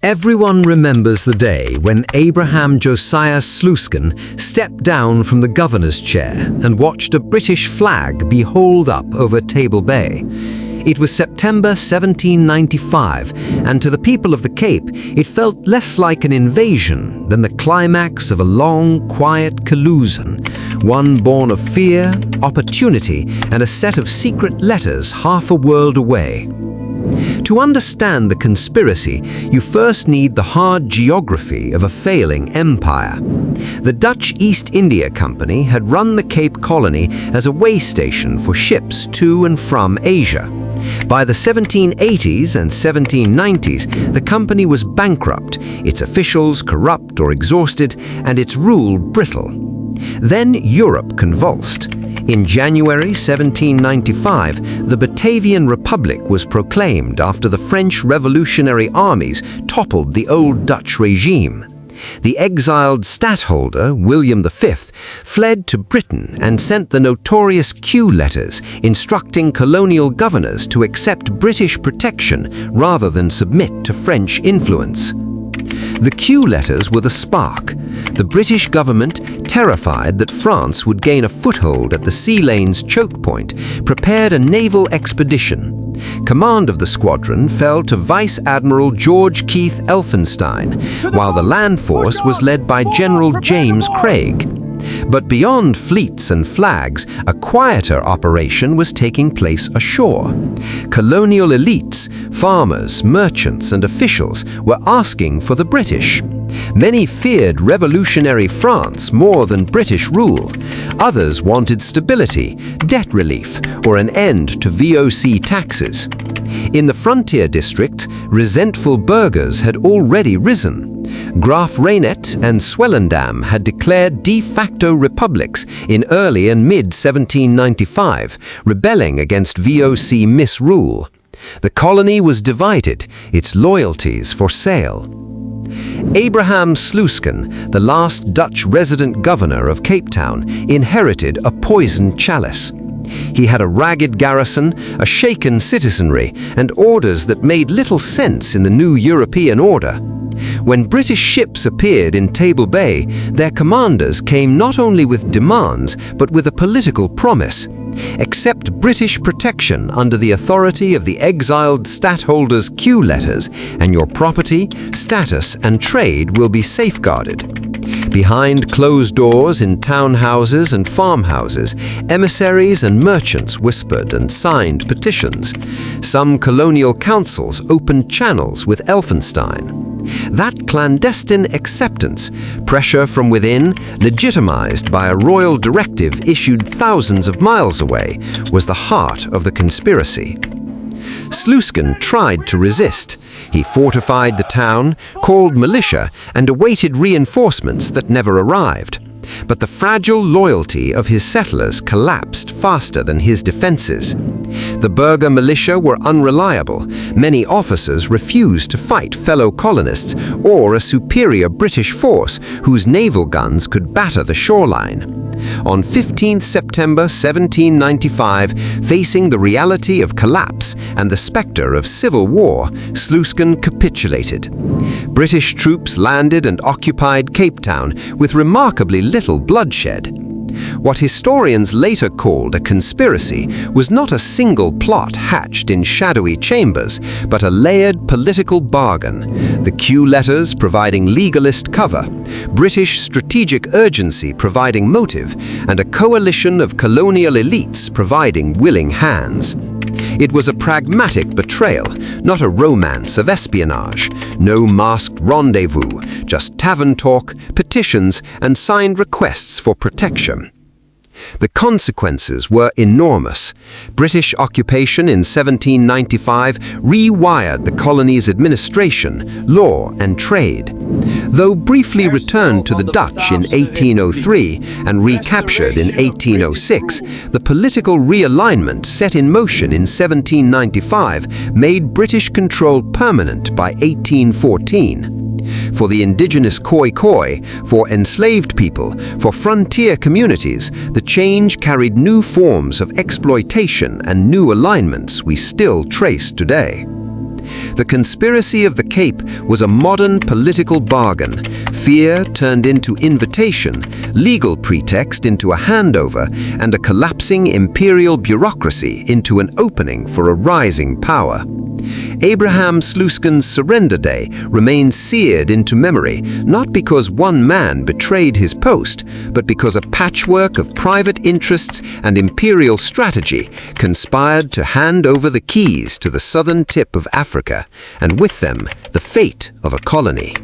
Everyone remembers the day when Abraham Josias Sluysken stepped down from the governor's chair and watched a British flag be hauled up over Table Bay. It was September 1795, and to the people of the Cape, it felt less like an invasion than the climax of a long, quiet collusion, one born of fear, opportunity, and a set of secret letters half a world away. To understand the conspiracy, you first need the hard geography of a failing empire. The Dutch East India Company had run the Cape Colony as a way station for ships to and from Asia. By the 1780s and 1790s, the company was bankrupt, its officials corrupt or exhausted, and its rule brittle. Then Europe convulsed. In January 1795, the Batavian Republic was proclaimed after the French revolutionary armies toppled the old Dutch regime. The exiled stadtholder, William V, fled to Britain and sent the notorious Kew Letters, instructing colonial governors to accept British protection rather than submit to French influence. The Kew Letters were the spark. The British government, terrified that France would gain a foothold at the Sea Lane's choke point, prepared a naval expedition. Command of the squadron fell to Vice-Admiral George Keith Elphinstone, while the land force was led by General James Craig. But beyond fleets and flags, a quieter operation was taking place ashore. Colonial elites, farmers, merchants, and officials were asking for the British. Many feared revolutionary France more than British rule. Others wanted stability, debt relief, or an end to VOC taxes. In the frontier district, resentful burghers had already risen. Graaf Reinet and Swellendam had declared de facto republics in early and mid-1795, rebelling against VOC misrule. The colony was divided, its loyalties for sale. Abraham Sluysken, the last Dutch resident governor of Cape Town, inherited a poisoned chalice. He had a ragged garrison, a shaken citizenry, and orders that made little sense in the new European order. When British ships appeared in Table Bay, their commanders came not only with demands, but with a political promise. Accept British protection under the authority of the exiled stadtholder's Kew Letters, and your property, status, and trade will be safeguarded. Behind closed doors in townhouses and farmhouses, emissaries and merchants whispered and signed petitions. Some colonial councils opened channels with Elphinstone. That clandestine acceptance, pressure from within, legitimized by a royal directive issued thousands of miles away, was the heart of the conspiracy. Sluysken tried to resist. He fortified the town, called militia, and awaited reinforcements that never arrived. But the fragile loyalty of his settlers collapsed faster than his defenses. The burgher militia were unreliable. Many officers refused to fight fellow colonists or a superior British force whose naval guns could batter the shoreline. On 15 September 1795, facing the reality of collapse and the spectre of civil war, Sluysken capitulated. British troops landed and occupied Cape Town with remarkably little bloodshed. What historians later called a conspiracy was not a single plot hatched in shadowy chambers, but a layered political bargain. The Kew Letters providing legalist cover, British strategic urgency providing motive, and a coalition of colonial elites providing willing hands. It was a pragmatic betrayal, not a romance of espionage. No masked rendezvous, just tavern talk, petitions, and signed requests for protection. The consequences were enormous. British occupation in 1795 rewired the colony's administration, law, and trade. Though briefly returned to the Dutch in 1803 and recaptured in 1806, the political realignment set in motion in 1795 made British control permanent by 1814. For the indigenous Khoi, for enslaved people, for frontier communities, the change carried new forms of exploitation and new alignments we still trace today. The conspiracy of the Cape was a modern political bargain. Fear turned into invitation, legal pretext into a handover, and a collapsing imperial bureaucracy into an opening for a rising power. Abraham Sluysken's surrender day remains seared into memory, not because one man betrayed his post, but because a patchwork of private interests and imperial strategy conspired to hand over the keys to the southern tip of Africa, and with them, the fate of a colony.